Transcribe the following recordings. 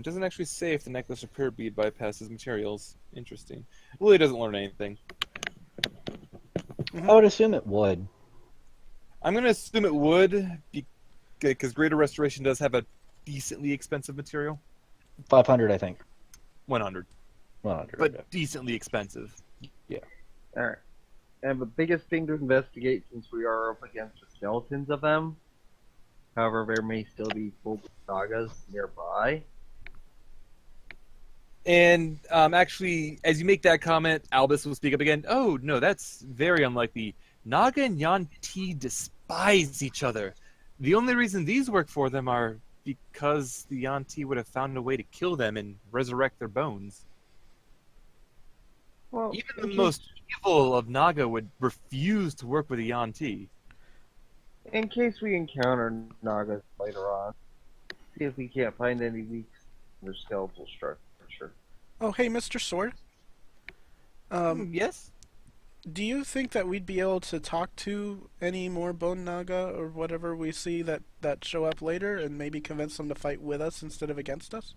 It doesn't actually say if the necklace or prayer bead bypasses materials. Interesting. Lily doesn't learn anything. I would assume it would. I'm going to assume it would, because Greater Restoration does have a decently expensive material. 500, I think. 100. 100. But okay. decently expensive. Yeah. Alright. And the biggest thing to investigate, since we are up against the skeletons of them, however, there may still be full sagas nearby. And actually, as you make that comment, Albus will speak up again. Oh, no, that's very unlikely. Naga and Yuan-Ti despise each other. The only reason these work for them are because the Yuan-Ti would have found a way to kill them and resurrect their bones. Well, Even the most evil of Naga would refuse to work with a Yuan-Ti. in case we encounter Nagas later on, see if we can't find any weak in their skeletal structure. Oh, hey, Mr. Sword. Yes? Do you think that we'd be able to talk to any more Bone Naga or whatever we see that show up later and maybe convince them to fight with us instead of against us?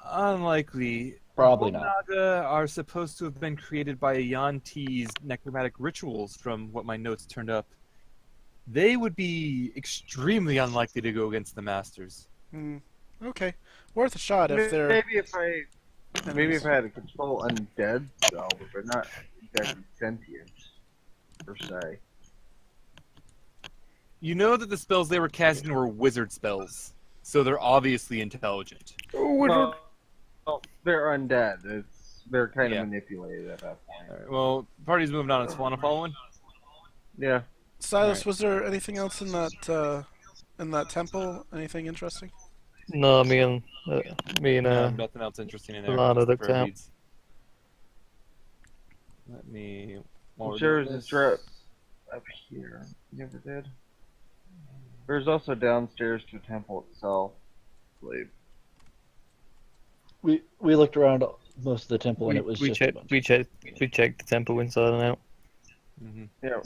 Unlikely. Probably Bone not. Naga are supposed to have been created by Yuan-Ti's necromantic rituals, from what my notes turned up. They would be extremely unlikely to go against the Masters. Okay. Worth a shot if they're... Maybe if I had to control undead, though, but they're not exactly sentient, per se. You know that the spells they were casting were wizard spells, so they're obviously intelligent. Well, they're undead. They're kind Yeah. of manipulated at that point. Alright, well, party's moving on. Is Falana following? Yeah. Silas, Alright. was there anything else in that temple? Anything interesting? No, me and Nothing else interesting in there. Alana just the looked prayer out. beads. Let me... I'm sure there's a strap up here. You ever did? There's also downstairs to the temple itself, I believe. We looked around most of the temple and it was just a bunch. we checked the temple inside and out. Mm-hmm. Yeah.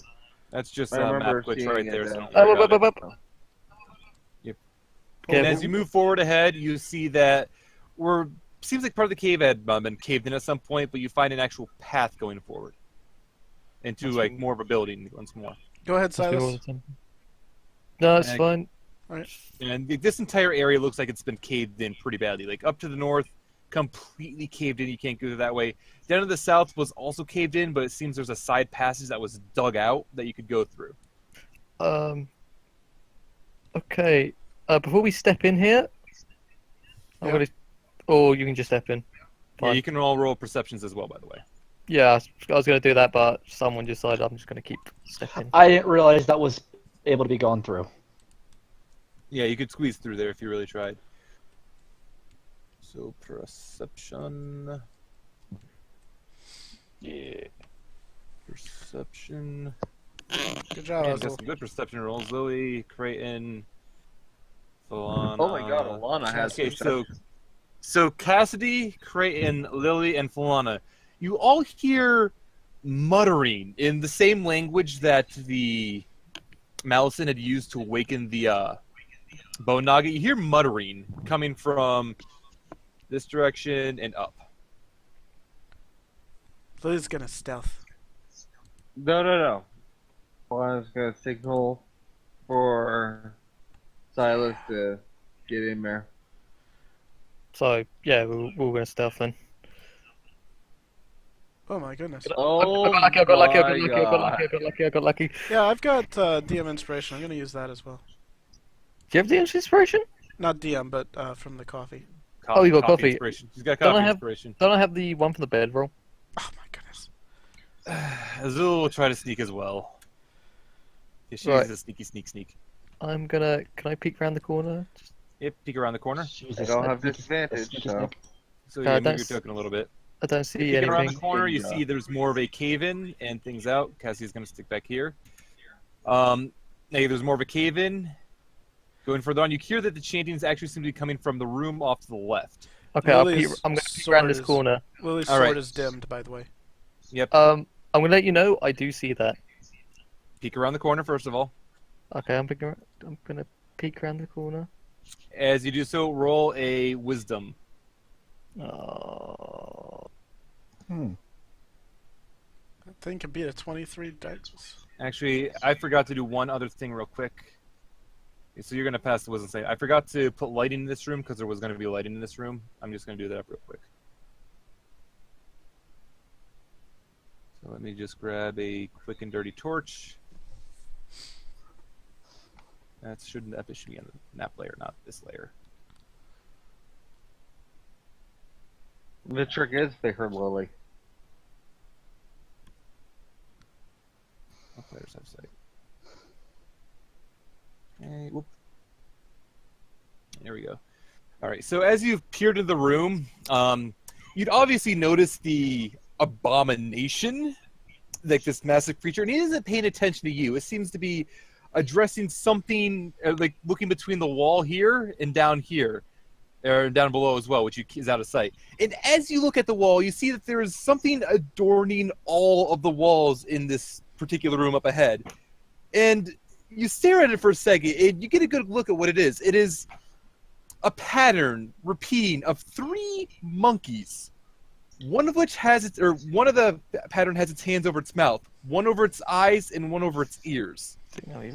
That's just I a remember map glitch seeing right it, there. So Oh, don't worry about it. Yep. And as you move forward ahead, you see that seems like part of the cave had been caved in at some point, but you find an actual path going forward into That's like cool. more of a building once more. Go ahead, Must be all Silas. the temple. No, it's And- fine. And this entire area looks like it's been caved in pretty badly. Like up to the north, completely caved in. You can't go that way. Down to the south was also caved in, but it seems there's a side passage that was dug out that you could go through. Okay. Before we step in here, I'm Yeah. gonna. Or you can just step in. Yeah, Fine. you can all roll perceptions as well, by the way. Yeah, I was gonna do that, but someone decided I'm just gonna keep stepping. I didn't realize that was able to be gone through. Yeah, you could squeeze through there if you really tried. So perception. Yeah. Perception. Good job, And got Ozil. some good perception rolls. Lily, Crayton, Falana. Oh my god, Elana has Okay, so Cassidy, Crayton, Lily, and Falana, you all hear muttering in the same language that the Malison had used to awaken the Bone Naga. You hear muttering coming from this direction and up. Lily's gonna stealth. No. Elana's gonna signal for Silas to get in there. So yeah, we're gonna stealth then. Oh my goodness. Oh, I got lucky. I got lucky. Yeah, I've got DM inspiration. I'm gonna use that as well. Do you have the inspiration? Not DM, but from the coffee. Oh, you got coffee. Inspiration. He's got Don't coffee I have- inspiration. Don't I have the one from the bedroll? Oh my goodness. Azul will try to sneak as well. Yeah, she's Right. a sneak. I'm gonna. Can I peek around the corner? Just... Yep, peek around the corner. She's I a don't have sneaky- disadvantage, sneaky so. snake. So yeah, move your that's- token a little bit. I don't see Peeking around the anything. corner, you Yeah. see there's more of a cave-in and things out. Cassie's going to stick back here. There's more of a cave-in. Going further on, you hear that the chantings actually seem to be coming from the room off to the left. Okay, Lily's I'm gonna peek around this sword is- corner. Lily's All sword right. is dimmed, by the way. I'm gonna let you know I do see that. Peek around the corner, first of all. Okay, I'm gonna peek around the corner. As you do so, roll a wisdom. Oh. Hmm. That thing could beat a 23 dice. Actually, I forgot to do one other thing real quick. So you're going to pass the wisdom save. I forgot to put lighting in this room because there was going to be lighting in this room. I'm just going to do that real quick. So let me just grab a quick and dirty torch. That should be on the map layer, not this layer. The trick is they heard Lily. What players have sight? Okay, whoop. There we go. All right. So as you've peered into the room, you'd obviously notice the abomination, like this massive creature, and he isn't paying attention to you. It seems to be addressing something, like looking between the wall here and down here, or down below as well, which is out of sight. And as you look at the wall, you see that there is something adorning all of the walls in this particular room up ahead. And you stare at it for a second, and you get a good look at what it is. It is a pattern repeating of 3 monkeys. One of which has its, or one of the pattern has its hands over its mouth, one over its eyes, and one over its ears.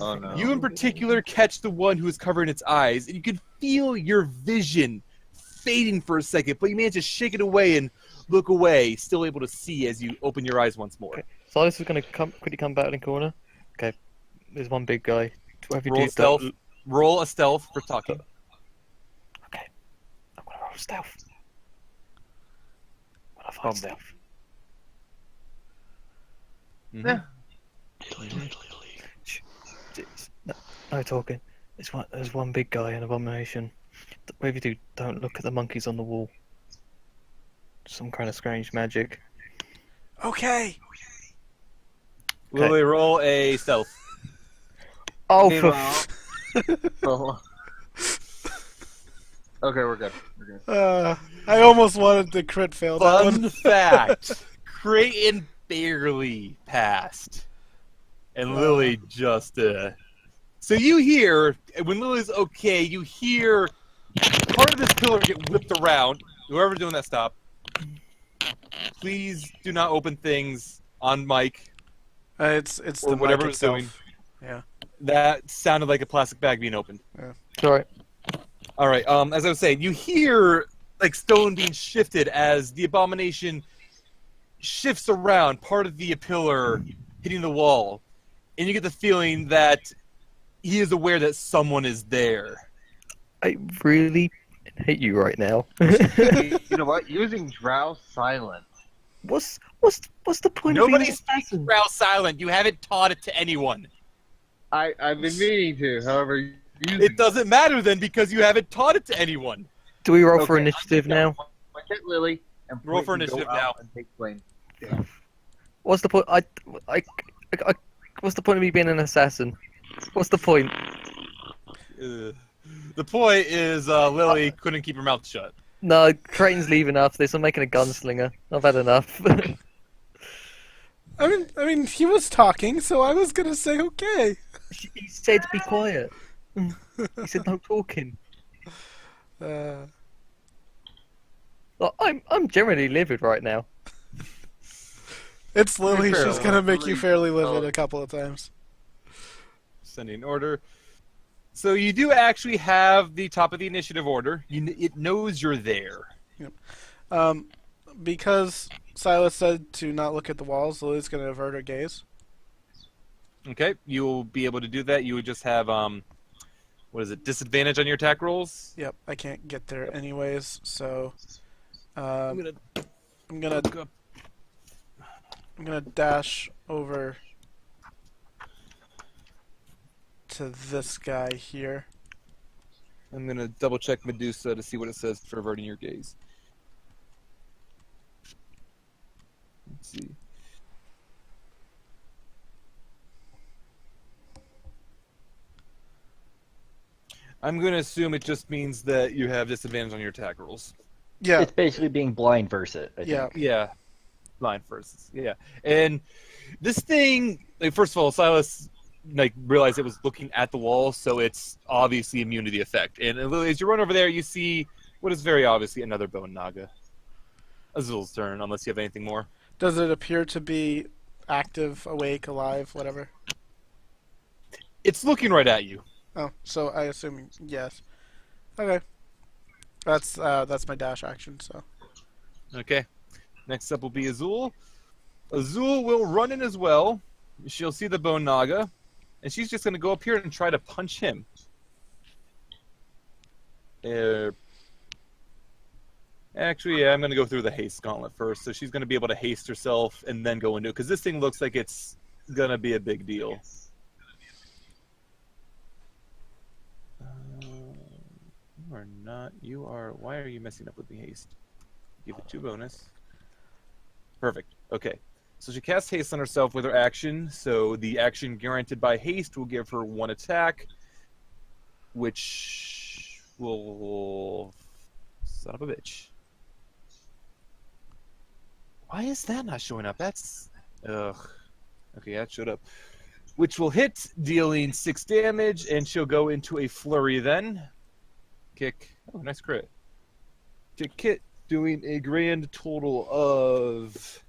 Oh, no. You in particular catch the one who is covering its eyes, and you can feel your vision fading for a second, but you manage to shake it away and look away, still able to see as you open your eyes once more. Okay. Silas is going to quickly come back in the corner. Okay, there's one big guy. Whatever you Roll do, stealth. don't- Roll a stealth for talking. Okay, I'm going to roll stealth. I'm going to find stealth. Mhm. Yeah. No talking. There's one big guy, an abomination. Whatever you do, don't look at the monkeys on the wall. Some kind of strange magic. Okay. Lily, roll a stealth. Oh, Meanwhile- Oh. Okay, we're good. We're good. I almost wanted to crit fail that one. Fun fact: Crayton barely passed, and Lily just. So you hear when Lily's okay, you hear part of this pillar get whipped around. Whoever's doing that, stop. Please do not open things on mic. It's Or the whatever mic it's doing. itself. Yeah. That sounded like a plastic bag being opened. sorry. All right. As I was saying, you hear like stone being shifted as the abomination shifts around, part of the pillar hitting the wall, and you get the feeling that he is aware that someone is there. I really hate you right now. You know what? Using Drow silent. What's the point of Nobody being an speaks assassin? Drow silent. You haven't taught it to anyone. I've been meaning to, however, using It doesn't matter then because you haven't taught it to anyone. Do we roll for Okay, initiative now? Look at Lily and Roll for point and go initiative out now. and take blame. What's the point? What's the point of me being an assassin? What's the point? The point is Lily couldn't keep her mouth shut. No, Crayton's leaving after this. I'm making a gunslinger. I've had enough. I mean, he was talking, so I was gonna say okay. He said be quiet. He said no talking. Uh, Well, I'm generally livid right now. it's Lily. fair, She's gonna make you Lily- fairly livid a couple of times. Sending order. So you do actually have the top of the initiative order. It knows you're there. Because Silas said to not look at the walls, Lily's gonna avert her gaze. Okay, you will be able to do that. You would just have what is it? Disadvantage on your attack rolls. Yep, I can't get there anyways, so I'm gonna I'm gonna dash over to this guy here. double check Medusa to see what it says for averting your gaze. Let's see. I'm going to assume it just means that you have disadvantage on your attack rolls. Yeah, It's basically being blind versus it. I yeah. think. Yeah. Line versus. Yeah. And this thing, like, first of all, Silas, like realize it was looking at the wall, so it's obviously immune to the effect. And as you run over there, you see what is very obviously another Bone Naga. Azul's turn, unless you have anything more. Does it appear to be active, awake, alive, whatever? It's looking right at you. Oh, so I assume yes. Okay. That's my dash action, so. Okay. Next up will be Azul. Azul will run in as well. She'll see the Bone Naga, and she's just going to go up here and try to punch him. Actually, yeah, I'm going to go through the haste gauntlet first, so she's going to be able to haste herself and then go into it, because this thing looks like it's going to be a big deal. You are not. You are. Why are you messing up with the haste? Give it 2 bonus. Perfect. Okay. So she casts haste on herself with her action. So the action granted by haste will give her 1 attack, which will. Son of a bitch. Why is that not showing up? That's. Ugh. Okay, that showed up. Which will hit, dealing 6 damage, and she'll go into a flurry then. Kick. Oh, nice crit. Kick, doing a grand total of.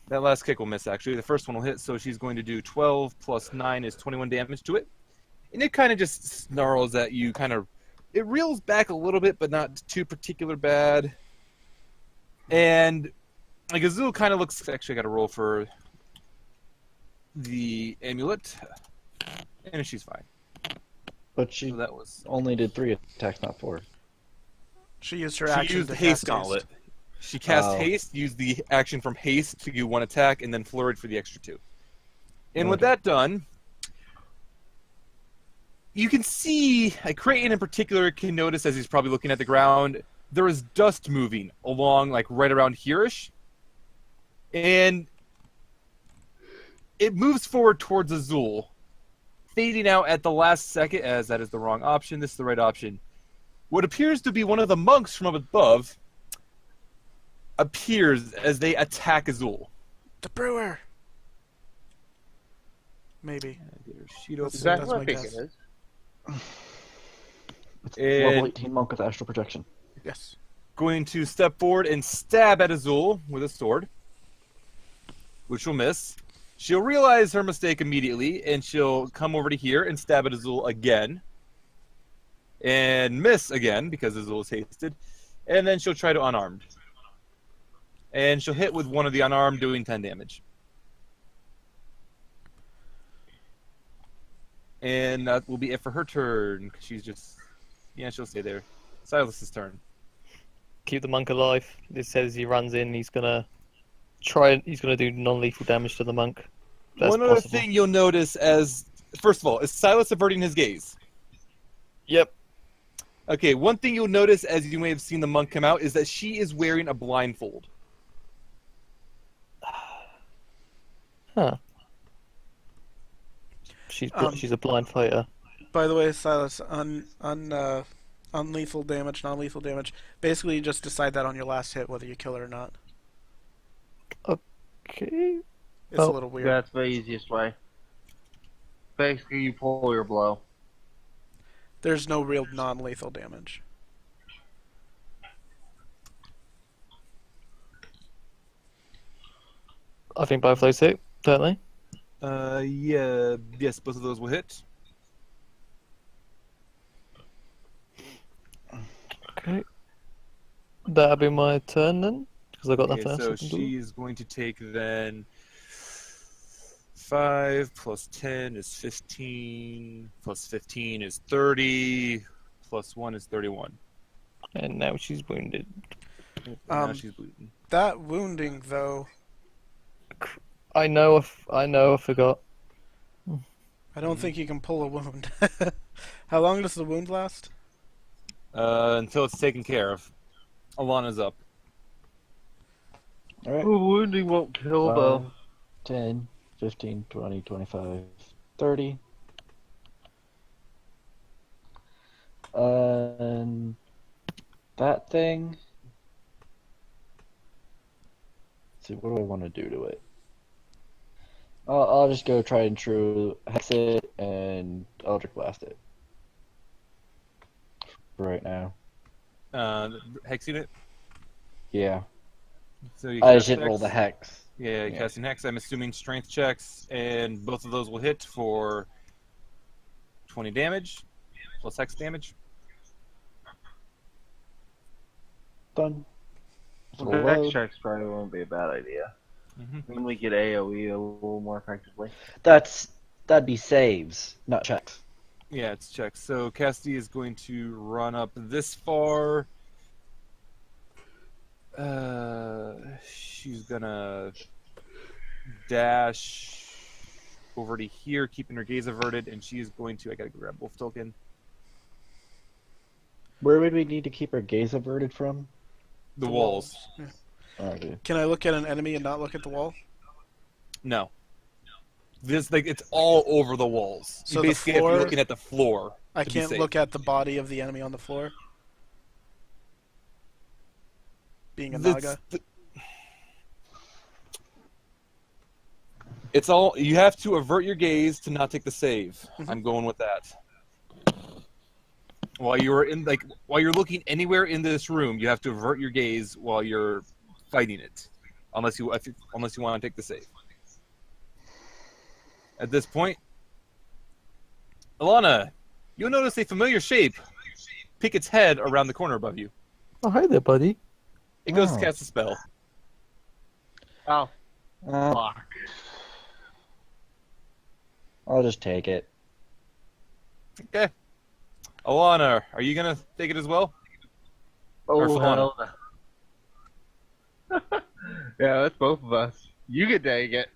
That last kick will miss, actually. The first one will hit, so she's going to do 12 plus 9 is 21 damage to it. And it kind of just snarls at you, kind of. It reels back a little bit, but not too particular bad. And like Azul kind of looks. Actually, I got to roll for the amulet, and she's fine. But she So that was. only did 3 attacks, not 4. She used her She action used to the haste cast gauntlet. She cast Oh. haste, used the action from haste to do 1 attack, and then flurried for the extra 2. And with Okay. that done, you can see, like Crayton in particular can notice as he's probably looking at the ground, there is dust moving along, like right around here-ish. And it moves forward towards Azul, fading out at the last second, as that is the wrong option. This is the right option. What appears to be one of the monks from up above appears as they attack Azul. The brewer. Maybe. Sheet open. That's Exactly what my I think guess. it is. It's And- level 18 monk with astral projection. Yes. Going to step forward and stab at Azul with a sword, which will miss. She'll realize her mistake immediately, and she'll come over to here and stab at Azul again. And miss again, because Azul is hasted. And then she'll try to unarmed. And she'll hit with one of the unarmed, doing 10 damage. And that will be it for her turn. She's just... Yeah, she'll stay there. Silas's turn. Keep the monk alive. It says he runs in. He's gonna try. He's gonna do non-lethal damage to the monk. That's One other possible. thing you'll notice as... First of all, is Silas averting his gaze? Yep. Okay, one thing you'll notice as you may have seen the monk come out is that she is wearing a blindfold. Huh. She's a blind fighter. By the way, Silas, unlethal damage, non-lethal damage. Basically, you just decide that on your last hit whether you kill her or not. Okay. It's Oh. a little weird. That's the easiest way. Basically, you pull your blow. There's no real non-lethal damage. I think both those hit, don't they? Yeah, yes, both of those will hit. Okay. That'll be my turn then, because I got Okay, nothing so else I can do. she's going to take then 5 plus 10 is 15, plus 15 is 30, plus 1 is 31. And now she's wounded. Now she's bleeding. That wounding, though, I know. I forgot. I don't think you can pull a wound. How long does the wound last? Until it's taken care of. Alana's up. Alright. Ooh, wounding won't kill, though. 10, 15, 20, 25, 30. And that thing. Let's see, what do I want to do to it? I'll just go try and true hex it and Eldritch Blast it. For right now. Hex unit. Yeah. So you I cast just didn't roll the hex. Yeah, Yeah. casting hex. I'm assuming strength checks, and both of those will hit for 20 damage plus hex damage. Done. Well, the next checks probably won't be a bad idea. Mhm. Then we get AoE a little more effectively. That'd be saves, not checks. Yeah, it's checks. So Cassidy is going to run up this far. She's gonna dash over to here, keeping her gaze averted, and she is going to. I gotta grab Wolf Token. Where would we need to keep our gaze averted from? The walls. Okay. Can I look at an enemy and not look at the wall? No. This it's all over the walls. So you the basically have to floor- be looking at the floor. I to be can't safe. look at the body of the enemy on the floor. Being a That's Naga. It's all you have to avert your gaze to not take the save. Mhm. I'm going with that. While you're looking anywhere in this room, you have to avert your gaze while you're fighting it, unless you want to take the save. At this point, Elana, you'll notice a familiar shape peek its head around the corner above you. Oh, hi there, buddy. It goes Oh. to cast a spell. Oh, Uh, fuck. I'll just take it. Okay. Elana, are you gonna take it as well? Or Oh, Falana. hell no. Yeah, that's both of us. You can take it.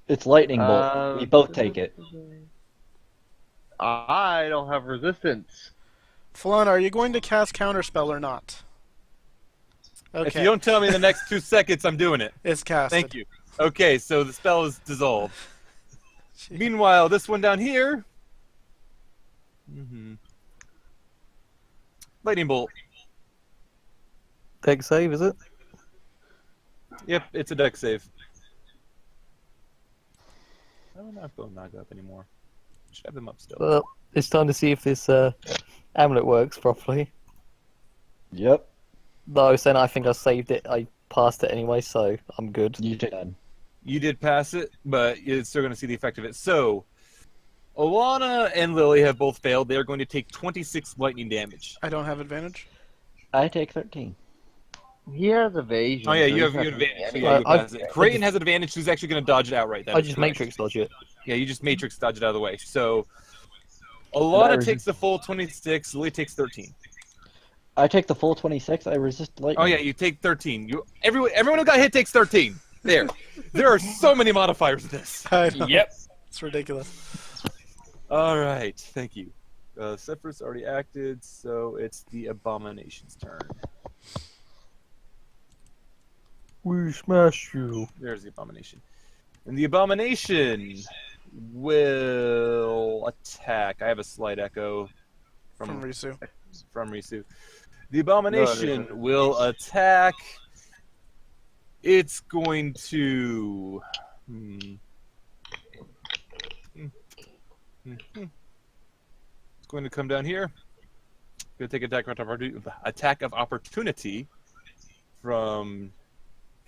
It's lightning bolt. We both take it. I don't have resistance. Falana, are you going to cast Counterspell or not? Okay. If you don't tell me in the next 2 seconds, I'm doing it. It's casted. Thank you. Okay, so the spell is dissolved. Gee. Meanwhile, this one down here. Lightning bolt. Deck save, is it? Yep, it's a deck save. I don't know if they'll knock up anymore. Should have them up still. Well, it's time to see if this amulet works properly. Yep. Though, then I think I saved it. I passed it anyway, so I'm good. You did. You did pass it, but you're still going to see the effect of it. So, Elana and Lily have both failed. They are going to take 26 lightning damage. I don't have advantage. I take 13. He has evasion. Oh yeah, so you have he's not advantage. gonna So get yeah, you I- pass it. Crayton has advantage. Who's actually going to dodge it outright? That I is just correct. matrix dodge it. Yeah, you just matrix dodge it out of the way. So, That Elana resist- takes the full 26. Lily takes 13. I take the full 26. I resist lightning. Oh yeah, you take 13. Everyone who got hit takes 13. There. There are so many modifiers in this. I know. Yep. It's ridiculous. All right. Thank you. Zephyr's already acted, so it's the Abomination's turn. We smash you. There's the Abomination. And the Abomination will attack. I have a slight echo From Risu. from Risu. The Abomination will attack. It's going to. It's going to come down here. Going to take attack of opportunity from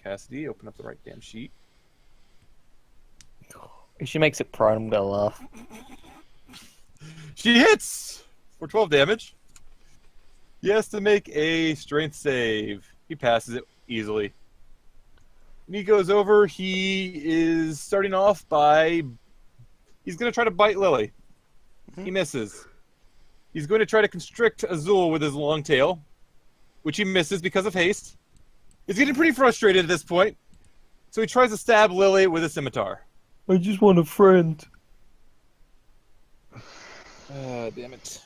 Cassidy. Open up the right damn sheet. If she makes it prone, I'm gonna laugh. She hits for 12 damage. He has to make a strength save. He passes it easily. And he goes over. He is starting off by. He's going to try to bite Lily. He misses. He's going to try to constrict Azul with his long tail, which he misses because of haste. He's getting pretty frustrated at this point. So he tries to stab Lily with a scimitar. I just want a friend. Damn it.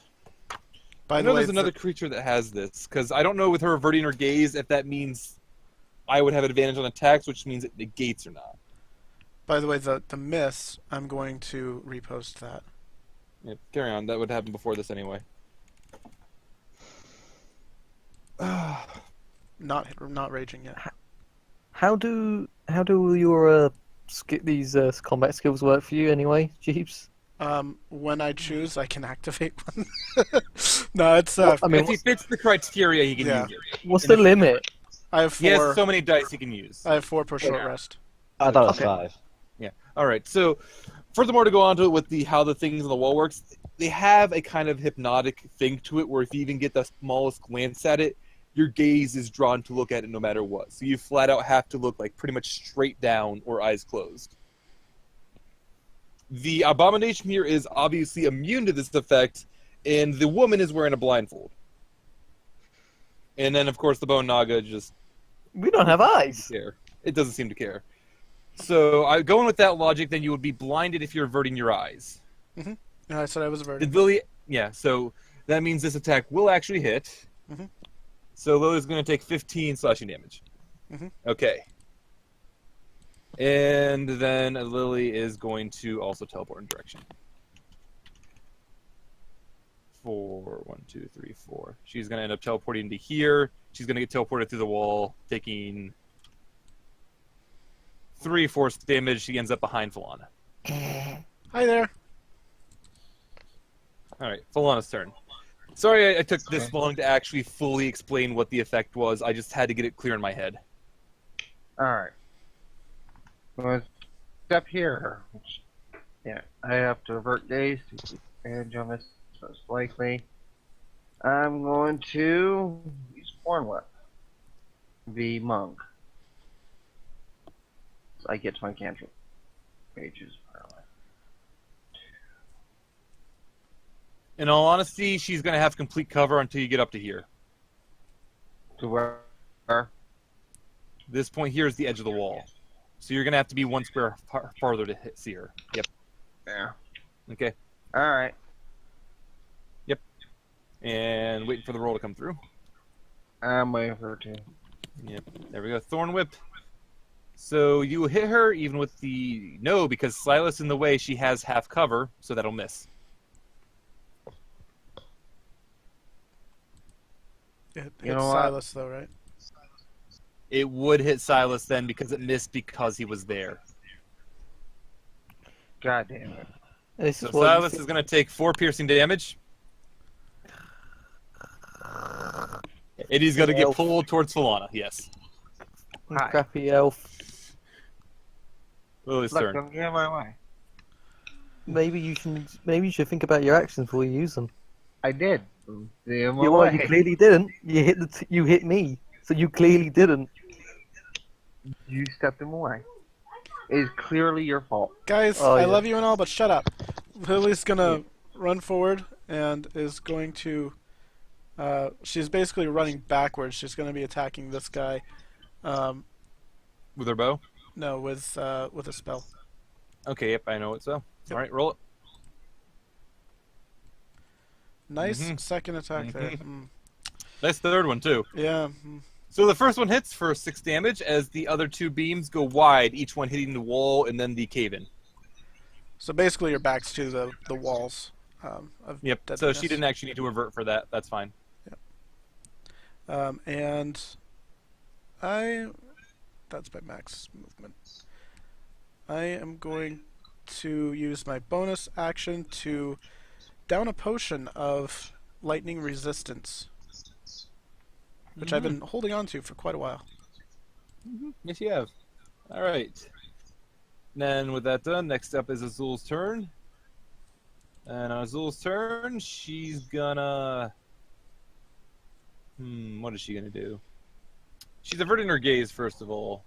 By I the know way, there's another creature that has this, because I don't know with her averting her gaze if that means I would have advantage on attacks, which means it negates or not. by the way, the miss, I'm going to repost that. Yeah, carry on. That would happen before this anyway. Not raging yet. How do your combat skills work for you anyway, Jeeps? When I choose, I can activate one. No, it's I mean, If he fits the criteria, he can Yeah. use it. what's the limit? I have He has 4. so many dice he can use. I have 4 per short rest. I thought it was Okay. 5. Yeah. All right. So, furthermore, to go on to it with how the things on the wall works, they have a kind of hypnotic thing to it, where if you even get the smallest glance at it, your gaze is drawn to look at it no matter what. So you flat out have to look like pretty much straight down or eyes closed. The abomination here is obviously immune to this effect, and the woman is wearing a blindfold. And then, of course, the bone naga just We don't have eyes. care. It doesn't seem to care. So, going with that logic, then you would be blinded if you're averting your eyes. I said I was averted. Did Lily? Yeah. So that means this attack will actually hit. Mhm. So Lily's going to take 15 slashing damage. Mhm. Okay. And then Lily is going to also teleport in direction. 4, 1, 2, 3, 4. She's going to end up teleporting to here. She's going to get teleported through the wall, taking 3 force damage. She ends up behind Falana. Hi there. All right, Falana's turn. Sorry I took this long to actually fully explain what the effect was. I just had to get it clear in my head. Alright. Let's step here. Yeah, I have to avert gaze to advantage on this most likely. I'm going to use Horn Whip. The monk. So I get to my cantrip. Pages per life. In all honesty, she's going to have complete cover until you get up to here. To where? This point here is the edge of the wall. So you're going to have to be one square farther to see her. Yep. There. Okay. Alright. And waiting for the roll to come through. I'm waiting for her to. Yep. There we go. Thorn Whip. So you hit her even with the... No, because Silas in the way, she has half cover, so that'll miss. It You hits know what? Silas, though, right? It would hit Silas then because it missed because he was there. God damn it. This So is what you Silas see- is going to take 4 piercing damage. And he's going to get Elf. pulled towards Falana, yes. Hi. Crappy elf. Lily's Look, turn. don't get in my way. Maybe you should think about your actions before you use them. I did. Stay in my You, way. you clearly didn't. You hit me, so you clearly didn't. You stepped in my way. It is clearly your fault. Guys, Oh, I yeah. love you and all, but shut up. Lily's gonna run forward and is going to... she's basically running backwards. She's gonna be attacking this guy. With her bow? No, with a spell. Okay, yep, I know it so. Yep. Alright, roll it. Nice Mhm. second attack there. Mhm. Nice third one, too. Yeah. So the first one hits for 6 damage as the other 2 beams go wide, each one hitting the wall and then the cave-in. So basically your back's to the walls. Of Yep, so deadliness. she didn't actually need to avert for that. That's fine. And that's my max movement. I am going to use my bonus action to down a potion of lightning resistance, which I've been holding on to for quite a while. Yes, you have. Alright. Then with that done, next up is Azul's turn. And on Azul's turn, she's gonna... what is she gonna do? She's averting her gaze, first of all.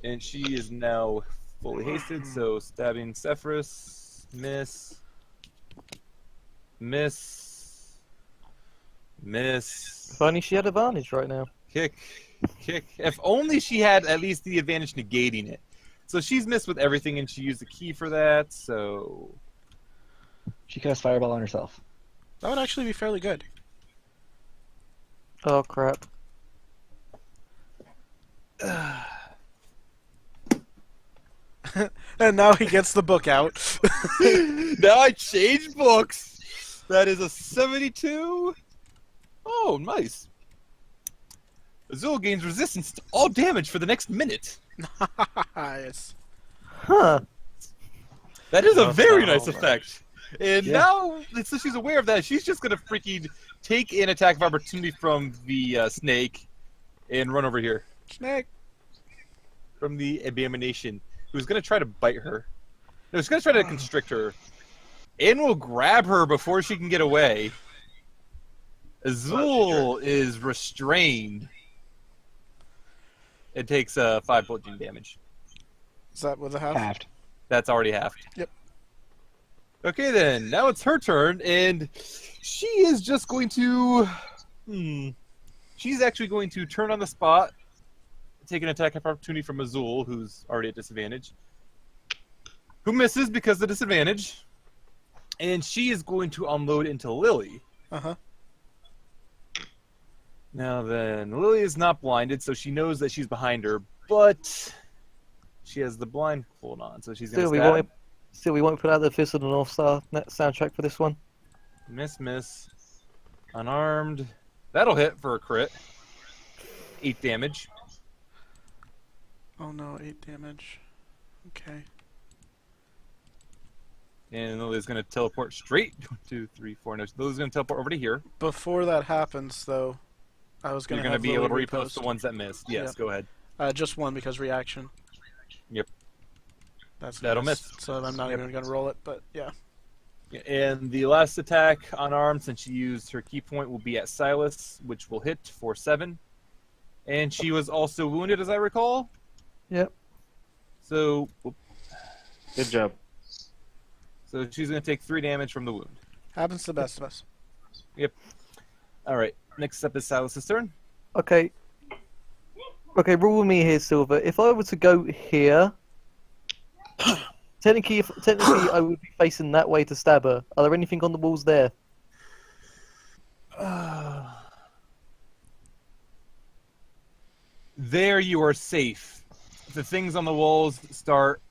And she is now fully hasted, so stabbing Sephiroth. Miss. Miss. Miss. If only she had advantage right now. Kick. Kick. If only she had at least the advantage negating it. So she's missed with everything, and she used the key for that, so... She cast Fireball on herself. That would actually be fairly good. Oh crap. And now he gets the book out. Now I changed books! That is a 72. Oh, nice. Azul gains resistance to all damage for the next minute. Nice. Huh. That is a That's very not nice all right. effect. And Yeah. now, since she's aware of that, she's just gonna freaking take an attack of opportunity from the snake and run over here. Snake. From the abomination, who's gonna try to bite her. No, he's gonna try to constrict her. And will grab her before she can get away. Azul is restrained. It takes 5 bludgeoning damage. Is that with a half? Halved. That's already halved. Yep. Okay then, now it's her turn, and she is just going to... She's actually going to turn on the spot, take an attack of opportunity from Azul, who's already at disadvantage. Who misses because of disadvantage. And she is going to unload into Lily. Uh-huh. Now then, Lily is not blinded, so she knows that she's behind her, but she has the blindfold on, so she's going to stab. We won't put out the Fist of the North Star soundtrack for this one. Miss. Unarmed. That'll hit for a crit. 8 damage. Oh no, 8 damage. Okay. And Lily's going to teleport straight. 1, 2, 3, 4. No, Lily's going to teleport over to here. Before that happens, though, I was You're going to going to be able to Lily repost the ones that missed. Yes, Yep. go ahead. Just one because reaction. Yep. That's That'll miss. miss. So I'm not Yep. even going to roll it, but yeah. And the last attack unarmed, since she used her key point, will be at Silas, which will hit for 7. And she was also wounded, as I recall. Yep. So, Good job. so she's going to take 3 damage from the wound. Happens to the best of us. All right. Next up is Silas's turn. Okay. Okay, rule with me here, Silver. If I were to go here, technically I would be facing that way to stab her. Are there anything on the walls there? There you are safe. The things on the walls start.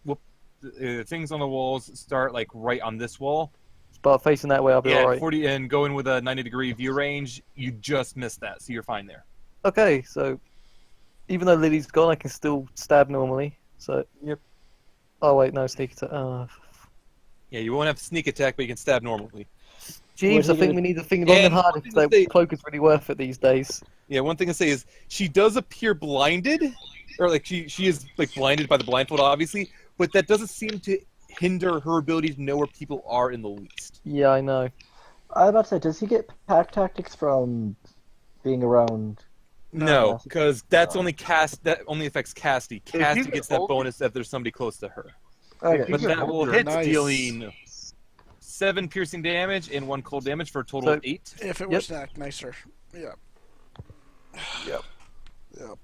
Things on the walls start like right on this wall. But facing that way, I'll be Yeah, alright. 40 and going with a 90-degree view range. You just missed that, so you're fine there. Okay, so even though Lily's gone, I can still stab normally. So. Yep. Oh wait, no sneak attack. Yeah, you won't have sneak attack, but you can stab normally. Jeeves, I What are you think gonna- we need to think long and And hard one if thing to the say- cloak is really worth it these days. Yeah, one thing to say is she does appear blinded, or like she is like blinded by the blindfold, obviously, but that doesn't seem to hinder her ability to know where people are in the least. Yeah, I know. I was about to say, does he get pack tactics from being around? No, because that only affects Casty. Casty he's gets that older- bonus if there's somebody close to her. Okay. But He's an that will older- hit, Nice. dealing 7 piercing damage and 1 cold damage for a total of So- 8. If it Yep. were snack, nicer. Yeah.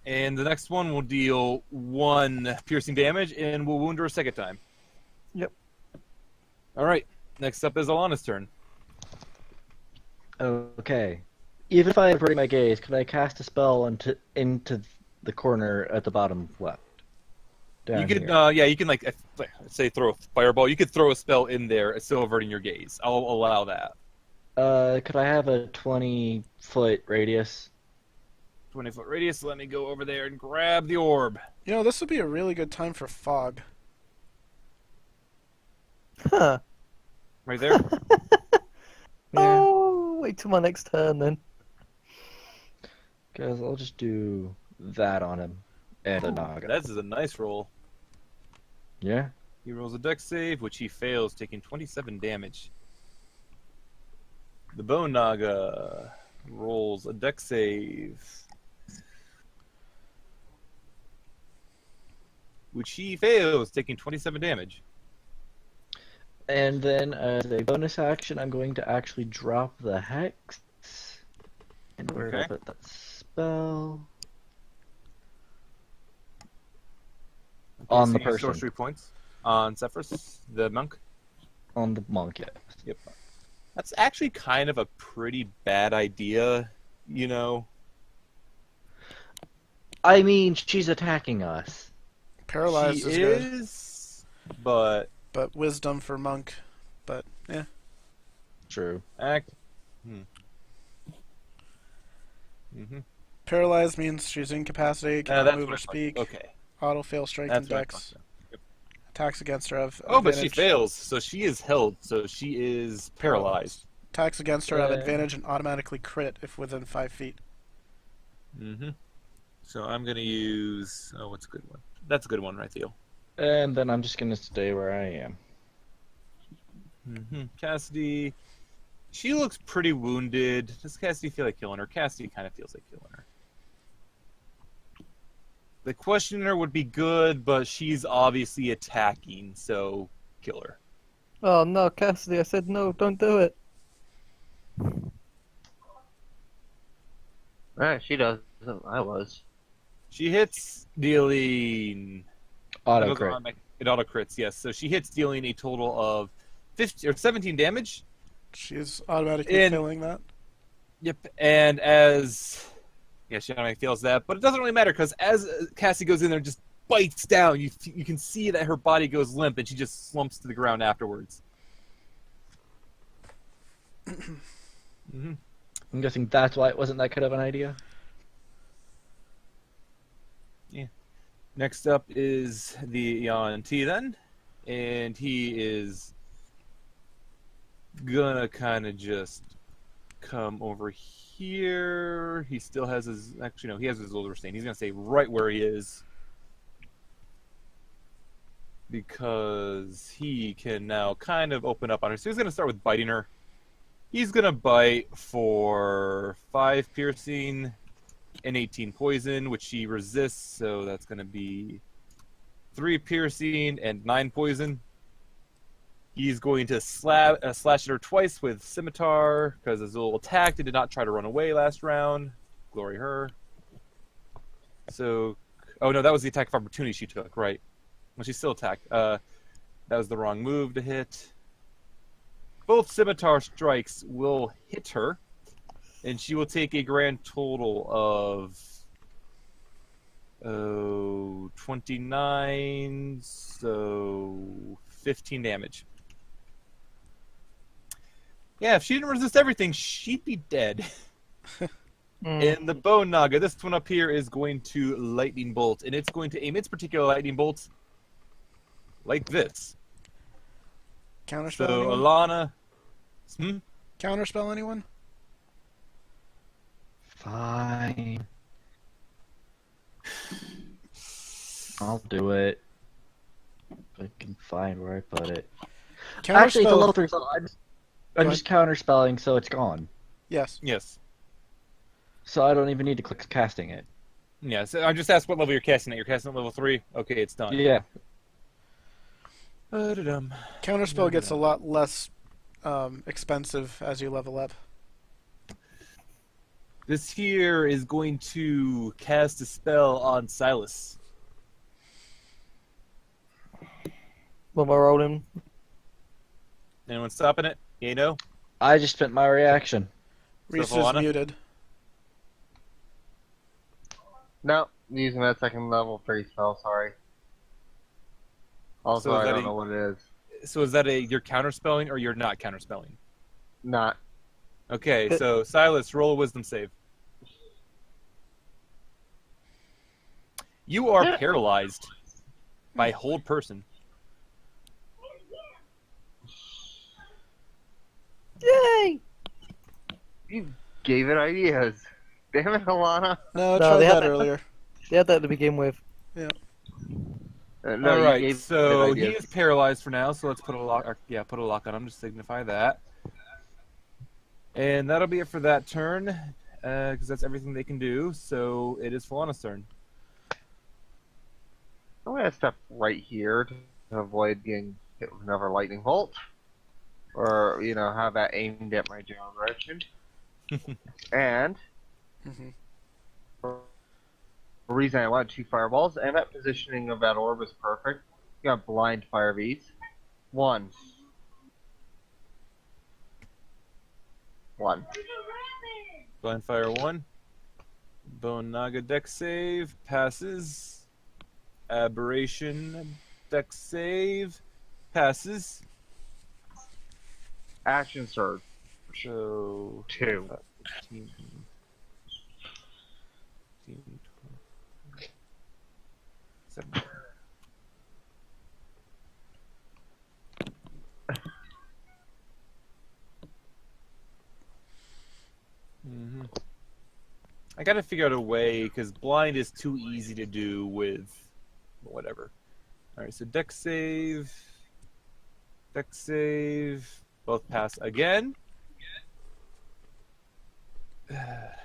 And the next one will deal 1 piercing damage and will wound her a second time. Yep. All right. Next up is Alana's turn. Okay. Even if I avert my gaze, could I cast a spell into the corner at the bottom left? Down You could, here. yeah, you can like say throw a fireball. You could throw a spell in there, still averting your gaze. I'll allow that. Could I have a 20-foot radius? 20-foot radius. Let me go over there and grab the orb. You know, this would be a really good time for fog. Huh. Right there. Oh, wait till my next turn then. Guys, I'll just do that on him. And a Naga. That is a nice roll. Yeah? He rolls a dex save, which he fails, taking 27 damage. The Bone Naga rolls a dex save, which he fails, taking 27 damage. And then, as a bonus action, I'm going to actually drop the Hex. And where did I Okay. put that spell? On so the you use person. sorcery points on Zephyrus, the monk. On the monk, yeah. Yep. That's actually kind of a pretty bad idea, you know. I mean, she's attacking us. Paralyzed She is good, is, but but wisdom for monk. But yeah, True. Mm-hmm. paralyzed means she's incapacitated, cannot That's move what or I thought. speak. Okay. Auto fail strength That's and what I dex. thought. Yep. Attacks against her have Oh, but she advantage. fails, so she is held, so she is paralyzed. Attacks against her have Yeah. advantage and automatically crit if within 5 feet. Mm-hmm. So I'm gonna use. Oh, what's a good one? That's a good one, right, Theo? And then I'm just gonna stay where I am. Mm-hmm. Cassidy. She looks pretty wounded. Does Cassidy feel like killing her? Cassidy kind of feels like killing her. The questioner would be good, but she's obviously attacking, so kill her. Oh no, Cassidy! I said no. Don't do it. She doesn't. I was. She hits, dealing. Auto crit. It auto crits, yes. So she hits, dealing a total of 50 or 17 damage. She's automatically And- failing that. Yep, and as she automatically fails that, but it doesn't really matter because as Cassie goes in there and just bites down, you can see that her body goes limp and she just slumps to the ground afterwards. Mm-hmm. I'm guessing that's why it wasn't that good of an idea. Next up is the Yon T then, and he is gonna kind of just come over here. He still has his, actually no, he has his older stain. He's gonna stay right where he is because he can now kind of open up on her. So he's gonna start with biting her. He's gonna bite for 5 piercing and 18 poison, which she resists, so that's going to be 3 piercing and 9 poison. He's going to slash at her twice with Scimitar, because Azul attacked and did not try to run away last round. Glory her. So, oh no, that was the attack of opportunity she took, right? Well, she still attacked. That was the wrong move to hit. Both Scimitar strikes will hit her. And she will take a grand total of 29, so 15 damage. Yeah, if she didn't resist everything, she'd be dead. And the Bone Naga, this one up here, is going to Lightning Bolt, and it's going to aim its particular Lightning Bolt like this. Counterspell So, anyone? Elana... Counterspell anyone? Fine. I'll do it. I can find where I put it. Actually, it's a level 3 spell. I'm just counterspelling, so it's gone. Yes. Yes. So I don't even need to click casting it. Yeah, so I just asked what level you're casting at. You're casting at level 3? Okay, it's done. Yeah. Counterspell gets a lot less expensive as you level up. This here is going to cast a spell on Silas. What am I rolling? Anyone stopping it? You know? I just spent my reaction. Reese is Falana? muted. No, using that second level 3 spell, sorry. Also, So is I that don't a- know what it is. So is that you're counterspelling or you're not counterspelling? Not. Okay, so Silas, roll a wisdom save. You are paralyzed by hold person. Yay! You gave it ideas. Damn it, Alana. No, I No, tried they had that that- earlier. They had that to begin with. No, All you right, gave so it he ideas. is paralyzed for now. So let's put a lock. Put a lock on him to signify that. And that'll be it for that turn, because that's everything they can do. So it is Falana's turn. I'm gonna step right here to avoid getting hit with another lightning bolt, or have that aimed at my general direction. And hmm the reason I wanted 2 fireballs, and that positioning of that orb is perfect. You got blind fire these. 1. 1. Blind Fire 1. Bone Naga Dex save. Passes. Aberration Dex save. Passes. Action surge. So 2. 15, 15, 7. Mm-hmm. I gotta figure out a way, because blind is too easy to do with whatever. Alright, so dex save. Dex save. Both pass again.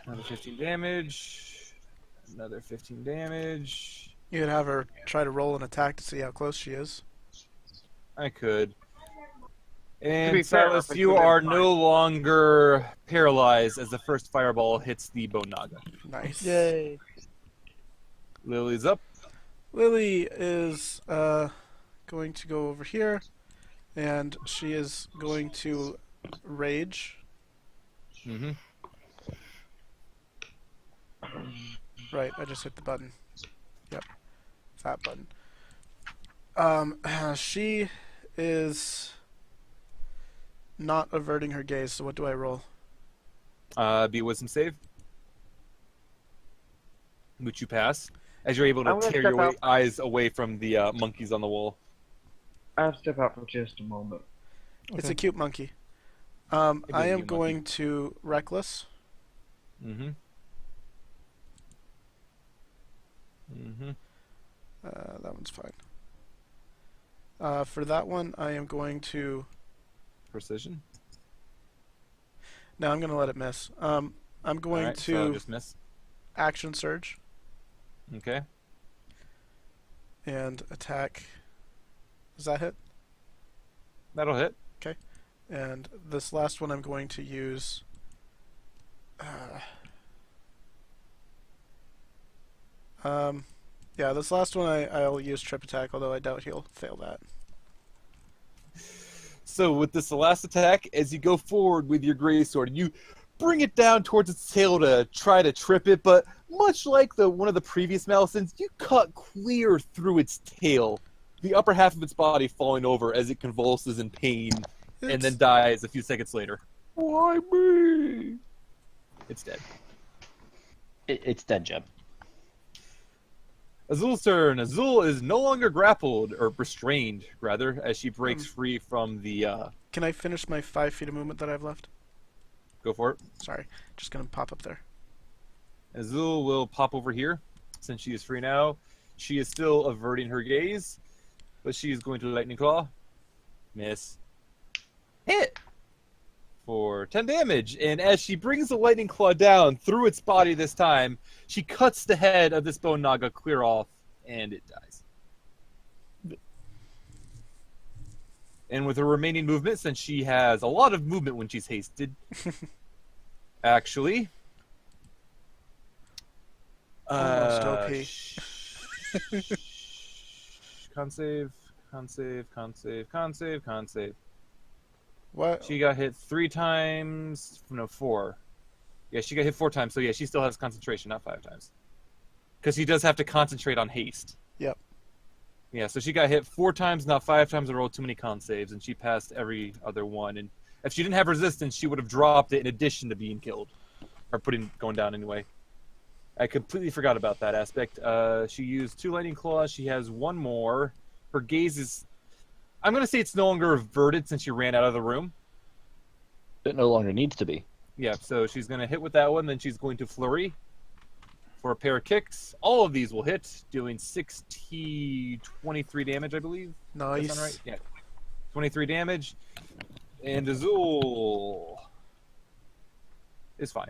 Another 15 damage. Another 15 damage. You could have her try to roll an attack to see how close she is. I could. To And be fair, Silas, if it you could've are been no longer paralyzed as the first fireball hits the Bone Naga. Nice. Yay! Lily's up. Lily is going to go over here, and she is going to rage. Mm-hmm. Right, I just hit the button. Yep, that button. She is not averting her gaze, so what do I roll? Be a wisdom save. Which you pass. As you're able to I'm gonna tear step your out. eyes away from the monkeys on the wall. I'll step out for just a moment. It's Okay. a cute monkey. is a I am cute monkey. going to reckless. Mm-hmm. Mm-hmm. That one's fine. For that one, I am going to. Precision. No, I'm going to let it miss. I'm going Alright, to so just miss. action surge Okay. and attack. Does that hit? That'll hit. And this last one, I'm going to use. Yeah, this last one I'll use trip attack, although I doubt he'll fail that. So with this last attack, as you go forward with your greatsword, you bring it down towards its tail to try to trip it, but much like one of the previous Malisons, you cut clear through its tail, the upper half of its body falling over as it convulses in pain, and then dies a few seconds later. Why me? It's dead. It's dead, Jeb. Azul's turn. Azul is no longer grappled, or restrained, rather, as she breaks free from the, Can I finish my 5 feet of movement that I've left? Go for it. Sorry, just gonna pop up there. Azul will pop over here, since she is free now. She is still averting her gaze, but she is going to Lightning Claw. Miss. Hit! For 10 damage, and as she brings the Lightning Claw down through its body this time, she cuts the head of this Bone Naga clear off, and it dies. And with her remaining movement, since she has a lot of movement when she's hasted, actually... Almost OP. Con save, con save, con save, con save, con save. What? She got hit 3 times. No, 4. Yeah, she got hit 4 times, so yeah, she still has concentration, not 5 times. Because she does have to concentrate on haste. Yep. Yeah, so she got hit 4 times, not 5 times. I rolled too many con saves, and she passed every other one. And if she didn't have resistance, she would have dropped it in addition to being killed. Or going down anyway. I completely forgot about that aspect. She used 2 lightning claws. She has 1 more. Her gaze is... I'm going to say it's no longer averted since she ran out of the room. It no longer needs to be. Yeah, so she's going to hit with that one. Then she's going to flurry for a pair of kicks. All of these will hit, doing 23 damage, I believe. Does that sound right? Yeah. 23 damage. And Azul is fine.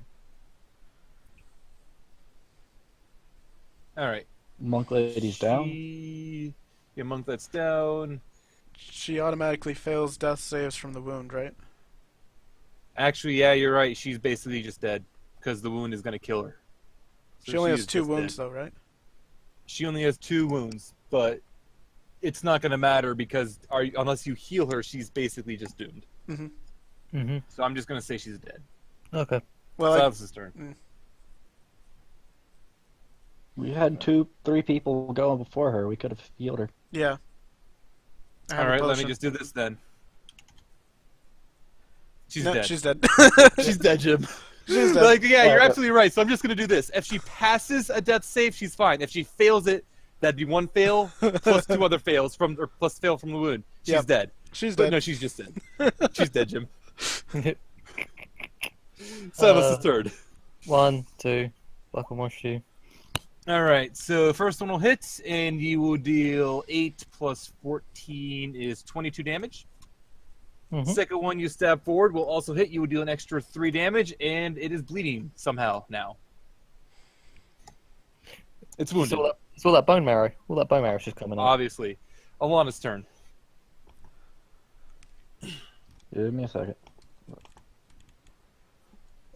All right. Monk lady's down. Yeah, monk that's down. She automatically fails death saves from the wound, right? Actually, yeah, you're right. She's basically just dead because the wound is going to kill her. So She only has is 2 just wounds, dead. though, right? She only has 2 wounds, but it's not going to matter because unless you heal her, she's basically just doomed. Mm-hmm. Mm-hmm. So I'm just going to say she's dead. Okay. Well, Silas's turn. We had 3 people going before her. We could have healed her. yeah. I have All a right, let me potion. just do this then. She's No, dead. she's dead. She's dead, Jim. She's dead. Like, yeah, you're Yeah, absolutely right. So I'm just going to do this. If she passes a death save, she's fine. If she fails it, That'd be one fail plus 2 other fails plus fail from the wound. She's Yep. dead. She's But dead. no, she's just dead. She's dead, Jim. Silas's turn. 1, 2, buckle my shoe. All right, so first one will hit, and you will deal 8 plus 14 is 22 damage. Mhm. Second one you stab forward will also hit. You will deal an extra 3 damage, and it is bleeding somehow now. It's wounded, It's all that bone marrow. All that bone marrow's just coming out. obviously. Alana's turn. Give me a second.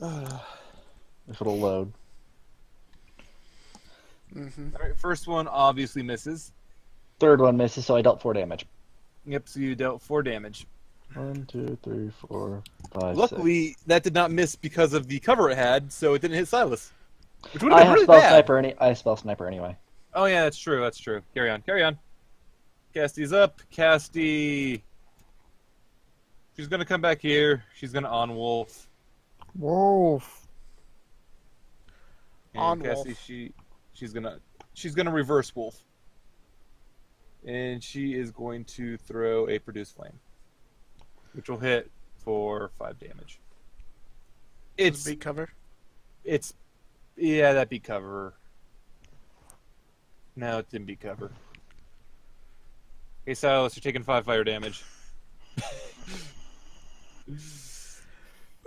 If it'll load. Mm-hmm. All right, first one obviously misses. Third one misses, so I dealt 4 damage. Yep, so you dealt 4 damage. 1, 2, 3, 4, 5, Luckily, that did not miss because of the cover it had, so it didn't hit Silas. Which would I have been have really spell bad. sniper. I have spell sniper anyway. Oh yeah, that's true. That's true. Carry on. Carry on. Cassie's up. Cassie. She's gonna come back here. She's gonna on wolf. Wolf. And On Cassie, she's gonna reverse wolf. And she is going to throw a produce flame, which will hit for 5 damage. It's beat cover. Yeah, that beat cover. No, it didn't beat cover. Okay, Silas, you're taking 5 fire damage.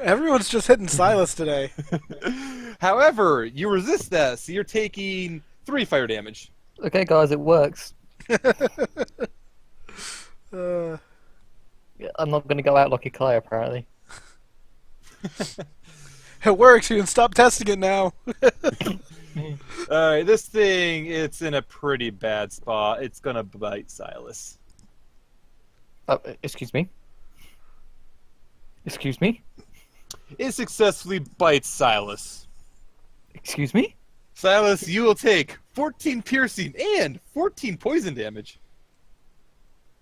Everyone's just hitting Silas today. However, you resist that, so you're taking 3 fire damage. Okay, guys, it works. Uh, Yeah, I'm not going to go out like a Kai, apparently. it works. You can stop testing it now. Alright, this thing, it's in a pretty bad spot. It's gonna bite Silas. Excuse me? Excuse me? It successfully bites Silas. Excuse me? Silas, you will take 14 piercing and 14 poison damage.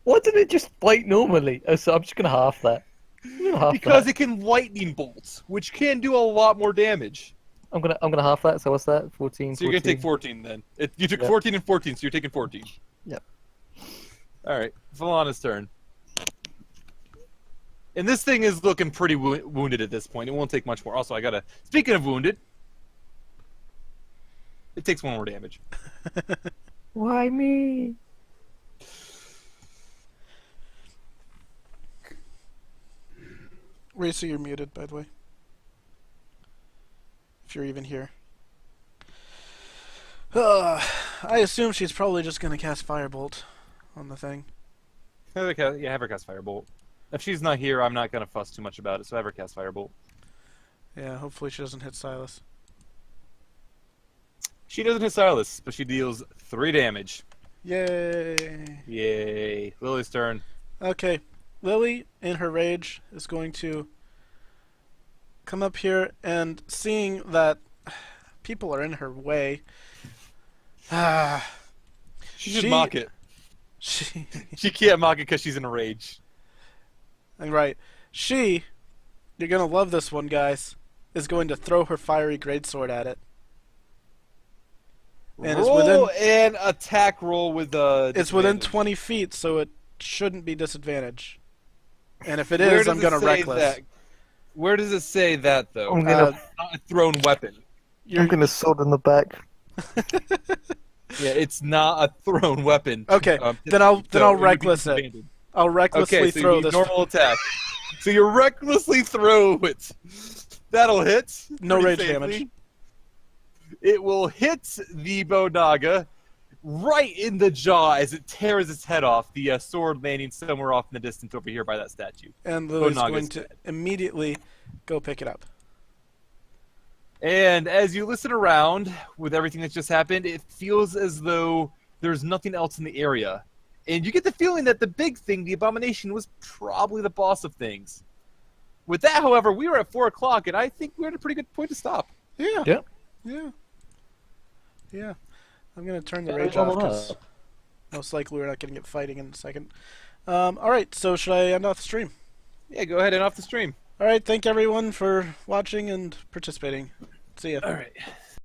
Why didn't it just bite normally? Oh, so I'm just going to half that. I'm gonna half Because that. it can lightning bolt, which can do a lot more damage. I'm gonna half that. So what's that? 14. So you're gonna 14? take 14 then. You took Yep. 14 and 14, so you're taking 14. Yep. Alright, Falana's turn. And this thing is looking pretty wounded at this point. It won't take much more. Also, I gotta... Speaking of wounded, it takes 1 more damage. Why me? Racer, you're muted, by the way. If you're even here. I assume she's probably just gonna cast Firebolt on the thing. Have her cast Firebolt. If she's not here, I'm not gonna fuss too much about it, so have her cast Firebolt. Yeah, hopefully she doesn't hit Silas. She doesn't hit Silas, but she deals 3 damage. Yay! Yay. Lily's turn. Okay, Lily, in her rage, is going to come up here and seeing that people are in her way. She should mock it. She, She can't mock it because she's in a rage. right. She, you're gonna love this one, guys, is going to throw her fiery greatsword at it. And it's roll within- an attack roll with a. It's within disadvantage. 20 feet, so it shouldn't be disadvantage. And if it Where is, does I'm it gonna say reckless. that? Where does it say that though? I'm gonna, Not a thrown weapon. I'm gonna sword in the back. Yeah, it's not a thrown weapon. Okay, then I'll reckless it. I'll recklessly Okay, so throw you this. normal attack. So you recklessly throw it. That'll hit. No pretty rage safely. damage. It will hit the Bonaga right in the jaw as it tears its head off. The sword landing somewhere off in the distance over here by that statue. And Lily's Bonaga's going to dead. immediately go pick it up. And as you listen around with everything that's just happened, it feels as though there's nothing else in the area. And you get the feeling that the big thing, the abomination, was probably the boss of things. With that, however, we were at 4 o'clock, and I think we're at a pretty good point to stop. Yeah. Yep. Yeah. Yeah. I'm going to turn the Yeah, rage level off because up. most likely we're not going to get fighting in a second. Alright, so should I end off the stream? Yeah, go ahead and off the stream. Alright, thank everyone for watching and participating. See ya. All right.